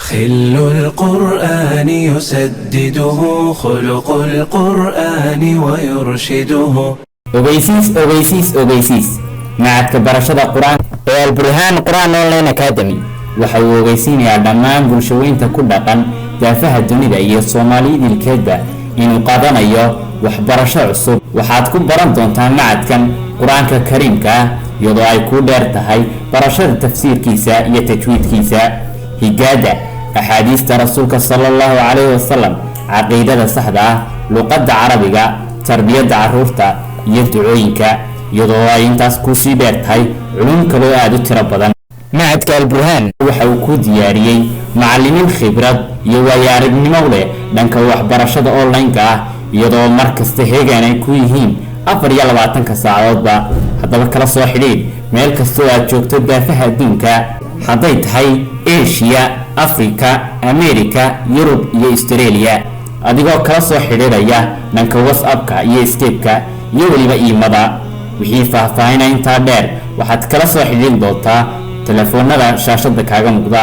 خل القرآن يسدده خلق القرآن ويرشده. ogeysiis macadka barashada quraan ee alburhaan quraan online academy waxa uu ogeysiinayaa dhammaan bulshooyinka ku dhaqan daafaha dunida iyo Soomaaliyeedkeedba inuu qaadanayo waxbarasho cusub. waxaad ku baran doontaa macadkan quraanka kariimka iyadoo ay ku dheer tahay barashada tafsiirkiisa iyo tajwiidkiisa, higaada axaadiista rasuulka sallallahu alayhi wasallam, caqiidada saxda ah, luqadda carabiga, tarbiyada caruurta iyo ducooyinka, iyadoo ay intaas ku sii dheer tahay culum kale oo aad u tiro badan. macadka alburhaan waxa uu ku diyaariyay macallimiin khibrad iyo waayo-aragnimo leh dhanka waxbarashada online-ka ah, iyadoo markasta heegan ay ku yihiin 24 saacadoodba. haddaba kala soo xidhiidh meel kasta oo aad joogto daafaha adduunka, hadday tahay Asia, Africa, America, Europe iyo Australia, adigoo kala soo xidhiidhaya dhanka WhatsApp-ka iyo Skype-ka iyo waliba email-da. wixii faahfaahinta inta dheer waxaad kala soo xidhiidhin doontaa telefoonada shaashada kaaga muuqda.